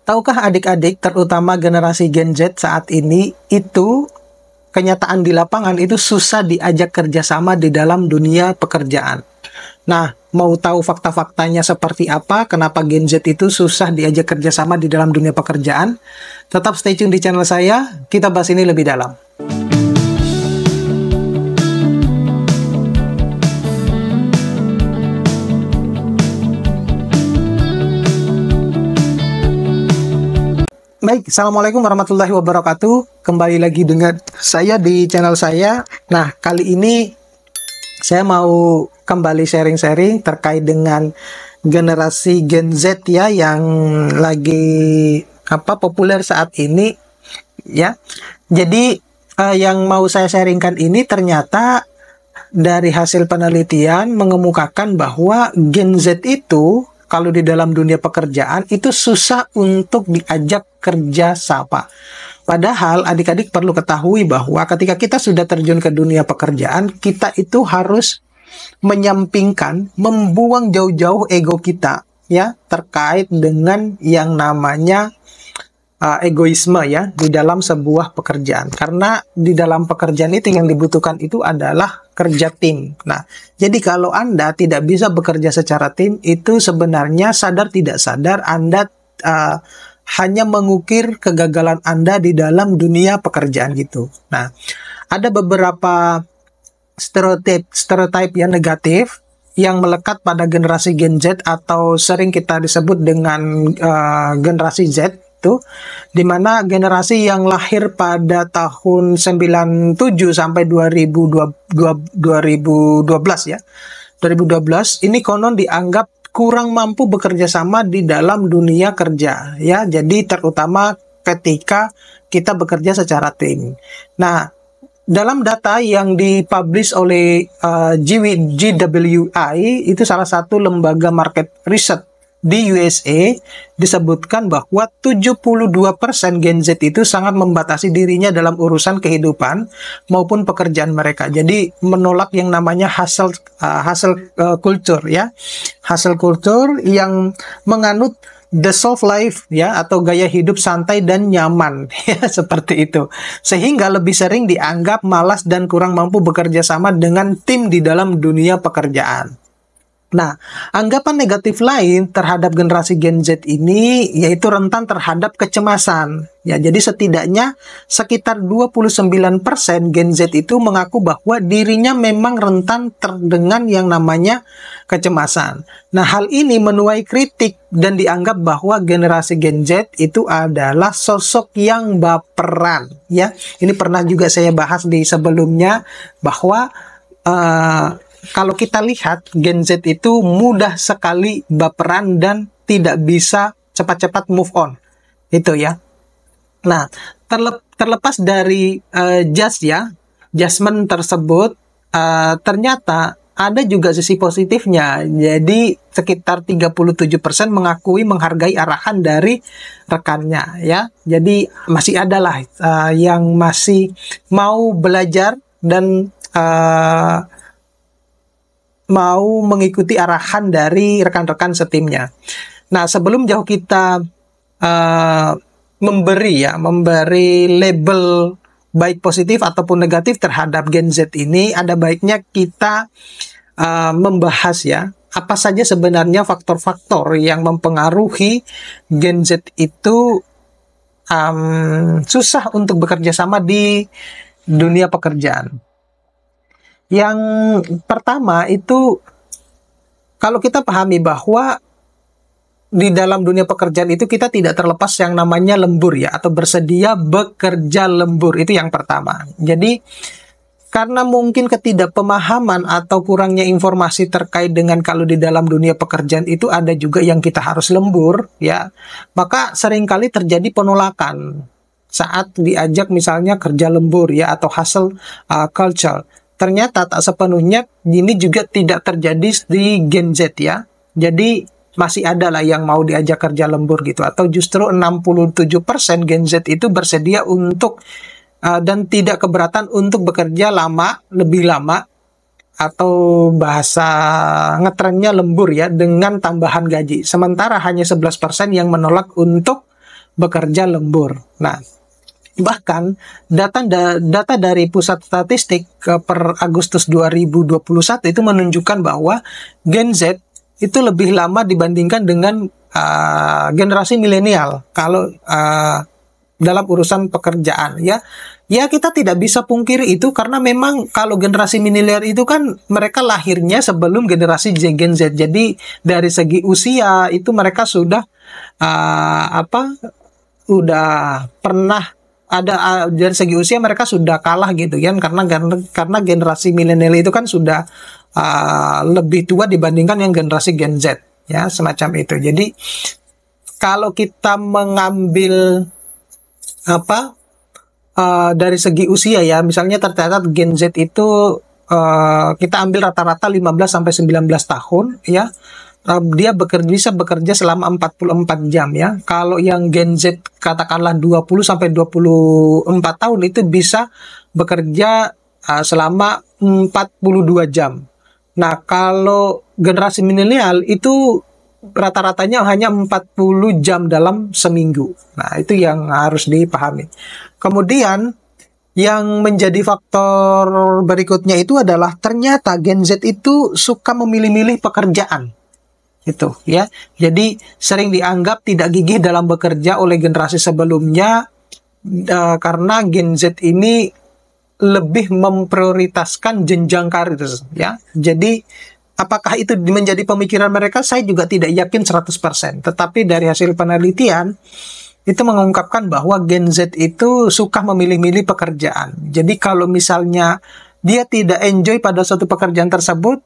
Tahukah adik-adik, terutama generasi Gen Z saat ini, itu kenyataan di lapangan itu susah diajak kerjasama di dalam dunia pekerjaan. Nah, mau tahu fakta-faktanya seperti apa, kenapa Gen Z itu susah diajak kerjasama di dalam dunia pekerjaan? Tetap stay tune di channel saya, kita bahas ini lebih dalam. Baik, Assalamualaikum warahmatullahi wabarakatuh. Kembali lagi dengan saya di channel saya. Nah, kali ini saya mau kembali sharing-sharing terkait dengan generasi Gen Z ya, yang lagi populer saat ini ya. Jadi yang mau saya sharingkan ini ternyata dari hasil penelitian mengemukakan bahwa Gen Z itu kalau di dalam dunia pekerjaan itu susah untuk diajak kerja sama. Padahal adik-adik perlu ketahui bahwa ketika kita sudah terjun ke dunia pekerjaan, kita itu harus menyampingkan, membuang jauh-jauh ego kita ya terkait dengan yang namanya egoisme ya di dalam sebuah pekerjaan. Karena di dalam pekerjaan itu yang dibutuhkan itu adalah kerja tim. Nah, jadi kalau Anda tidak bisa bekerja secara tim, itu sebenarnya sadar tidak sadar Anda hanya mengukir kegagalan Anda di dalam dunia pekerjaan gitu. Nah, ada beberapa stereotip yang negatif yang melekat pada generasi Gen Z atau sering kita disebut dengan generasi Z itu, dimana generasi yang lahir pada tahun 97 sampai 2012 ya. 2012 ini konon dianggap kurang mampu bekerja sama di dalam dunia kerja ya. Jadi terutama ketika kita bekerja secara tim. Nah, dalam data yang dipublish oleh GWI, itu salah satu lembaga market research di USA, disebutkan bahwa 72% Gen Z itu sangat membatasi dirinya dalam urusan kehidupan maupun pekerjaan mereka. Jadi menolak yang namanya hustle culture ya. Hustle culture yang menganut the soft life ya, atau gaya hidup santai dan nyaman ya, seperti itu. Sehingga lebih sering dianggap malas dan kurang mampu bekerja sama dengan tim di dalam dunia pekerjaan. Nah, anggapan negatif lain terhadap generasi Gen Z ini yaitu rentan terhadap kecemasan. Ya, jadi setidaknya sekitar 29% Gen Z itu mengaku bahwa dirinya memang rentan dengan yang namanya kecemasan. Nah, hal ini menuai kritik dan dianggap bahwa generasi Gen Z itu adalah sosok yang baperan. Ya, ini pernah juga saya bahas di sebelumnya bahwa kalau kita lihat Gen Z itu mudah sekali baperan dan tidak bisa cepat-cepat move on. Itu ya. Nah, terlepas dari judgment tersebut, ternyata ada juga sisi positifnya. Jadi sekitar 37% mengakui menghargai arahan dari rekannya ya. Jadi masih adalah yang masih mau belajar dan mau mengikuti arahan dari rekan-rekan setimnya. Nah, sebelum jauh kita memberi label baik positif ataupun negatif terhadap Gen Z ini, ada baiknya kita membahas ya, apa saja sebenarnya faktor-faktor yang mempengaruhi Gen Z itu susah untuk bekerja sama di dunia pekerjaan. Yang pertama itu, kalau kita pahami bahwa di dalam dunia pekerjaan itu kita tidak terlepas yang namanya lembur ya, atau bersedia bekerja lembur, itu yang pertama. Jadi karena mungkin ketidakpemahaman atau kurangnya informasi terkait dengan kalau di dalam dunia pekerjaan itu ada juga yang kita harus lembur ya, maka seringkali terjadi penolakan saat diajak misalnya kerja lembur ya, atau hustle culture. Ternyata tak sepenuhnya ini juga tidak terjadi di Gen Z ya. Jadi masih ada lah yang mau diajak kerja lembur gitu. Atau justru 67% Gen Z itu bersedia untuk dan tidak keberatan untuk bekerja lebih lama, atau bahasa ngetrennya lembur ya, dengan tambahan gaji. Sementara hanya 11% yang menolak untuk bekerja lembur. Nah, bahkan data dari Pusat Statistik per Agustus 2021 itu menunjukkan bahwa Gen Z itu lebih lama dibandingkan dengan generasi milenial kalau dalam urusan pekerjaan, ya. Ya, kita tidak bisa pungkiri itu karena memang kalau generasi milenial itu kan mereka lahirnya sebelum generasi Gen Z. Jadi dari segi usia itu mereka sudah udah pernah ada, dari segi usia mereka sudah kalah gitu kan, karena generasi milenial itu kan sudah lebih tua dibandingkan yang generasi Gen Z, ya, semacam itu. Jadi kalau kita mengambil dari segi usia, ya, misalnya tercatat Gen Z itu kita ambil rata-rata 15 sampai 19 tahun, ya. Dia bisa bekerja selama 44 jam, ya. Kalau yang Gen Z katakanlah 20 sampai 24 tahun itu bisa bekerja selama 42 jam. Nah, kalau generasi milenial itu rata-ratanya hanya 40 jam dalam seminggu. Nah, itu yang harus dipahami. Kemudian yang menjadi faktor berikutnya itu adalah ternyata Gen Z itu suka memilih-milih pekerjaan. Itu, ya. Jadi sering dianggap tidak gigih dalam bekerja oleh generasi sebelumnya karena Gen Z ini lebih memprioritaskan jenjang karir, ya. Jadi apakah itu menjadi pemikiran mereka? Saya juga tidak yakin 100%. Tetapi dari hasil penelitian itu mengungkapkan bahwa Gen Z itu suka memilih-milih pekerjaan. Jadi kalau misalnya dia tidak enjoy pada suatu pekerjaan tersebut,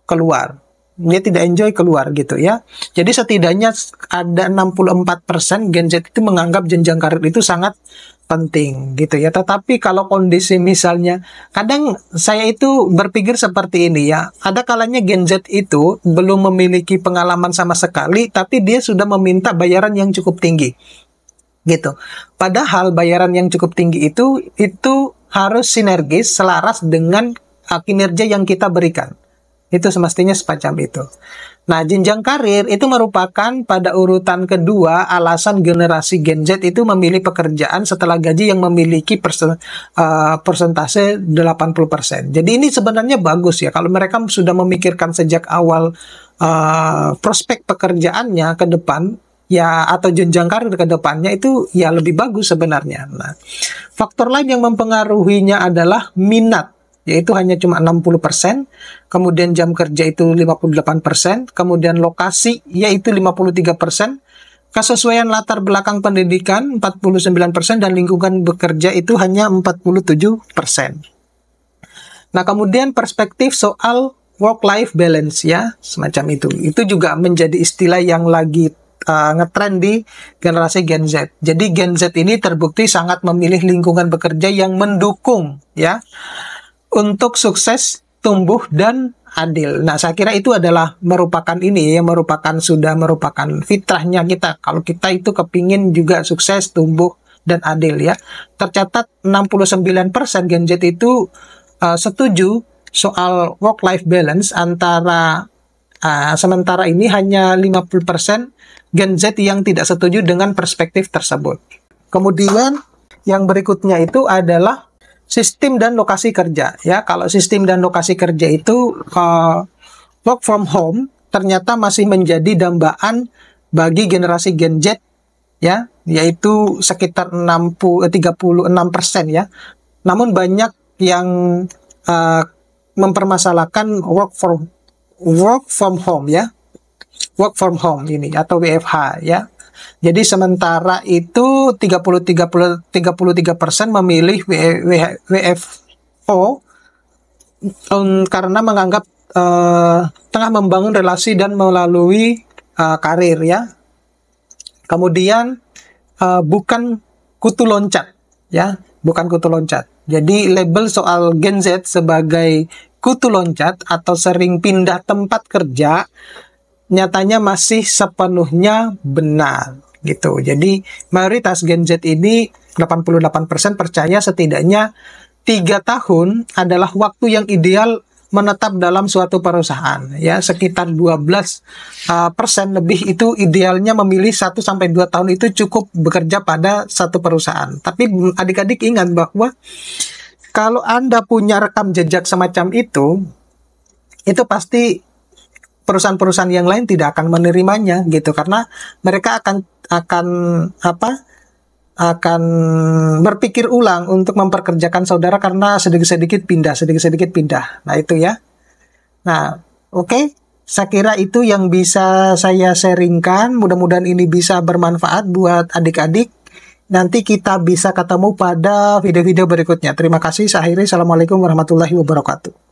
keluar. Dia tidak enjoy, keluar, gitu, ya. Jadi setidaknya ada 64% Gen Z itu menganggap jenjang karir itu sangat penting, gitu, ya. Tetapi kalau kondisi misalnya, kadang saya itu berpikir seperti ini, ya. Ada kalanya Gen Z itu belum memiliki pengalaman sama sekali, tapi dia sudah meminta bayaran yang cukup tinggi, gitu. Padahal bayaran yang cukup tinggi itu harus sinergis, selaras dengan kinerja yang kita berikan. Itu semestinya semacam itu. Nah, jenjang karir itu merupakan pada urutan kedua alasan generasi Gen Z itu memilih pekerjaan setelah gaji yang memiliki persentase 80%. Jadi ini sebenarnya bagus, ya, kalau mereka sudah memikirkan sejak awal prospek pekerjaannya ke depan, ya, atau jenjang karir ke depannya, itu ya lebih bagus sebenarnya. Nah, faktor lain yang mempengaruhinya adalah minat, yaitu hanya cuma 60%, kemudian jam kerja itu 58%, kemudian lokasi yaitu 53%, kesesuaian latar belakang pendidikan 49%, dan lingkungan bekerja itu hanya 47%. Nah, kemudian perspektif soal work-life balance, ya, semacam itu. Itu juga menjadi istilah yang lagi ngetren di generasi Gen Z. Jadi Gen Z ini terbukti sangat memilih lingkungan bekerja yang mendukung, ya, untuk sukses, tumbuh, dan adil. Nah, saya kira itu adalah sudah merupakan fitrahnya kita. Kalau kita itu kepingin juga sukses, tumbuh, dan adil, ya. Tercatat 69% Gen Z itu setuju soal work-life balance, sementara ini hanya 50% Gen Z yang tidak setuju dengan perspektif tersebut. Kemudian yang berikutnya itu adalah sistem dan lokasi kerja, ya. Kalau sistem dan lokasi kerja itu work from home ternyata masih menjadi dambaan bagi generasi Gen Z, ya, yaitu sekitar 36%, ya. Namun banyak yang mempermasalahkan work from home, ya. Work from home ini atau WFH, ya. Jadi sementara itu 33% memilih WFO karena menganggap tengah membangun relasi dan melalui karir, ya. Kemudian bukan kutu loncat, ya, bukan kutu loncat. Jadi label soal Gen Z sebagai kutu loncat atau sering pindah tempat kerja nyatanya masih sepenuhnya benar, gitu. Jadi mayoritas Gen Z ini 88% percaya setidaknya 3 tahun adalah waktu yang ideal menetap dalam suatu perusahaan, ya sekitar 12% lebih itu idealnya memilih 1 sampai 2 tahun itu cukup bekerja pada satu perusahaan. Tapi adik-adik ingat bahwa kalau Anda punya rekam jejak semacam itu pasti perusahaan-perusahaan yang lain tidak akan menerimanya gitu, karena mereka akan apa? Akan berpikir ulang untuk memperkerjakan saudara karena sedikit-sedikit pindah. Nah, itu ya. Nah, oke. Saya kira itu yang bisa saya sharingkan. Mudah-mudahan ini bisa bermanfaat buat adik-adik. Nanti kita bisa ketemu pada video-video berikutnya. Terima kasih. Saya akhiri. Assalamualaikum warahmatullahi wabarakatuh.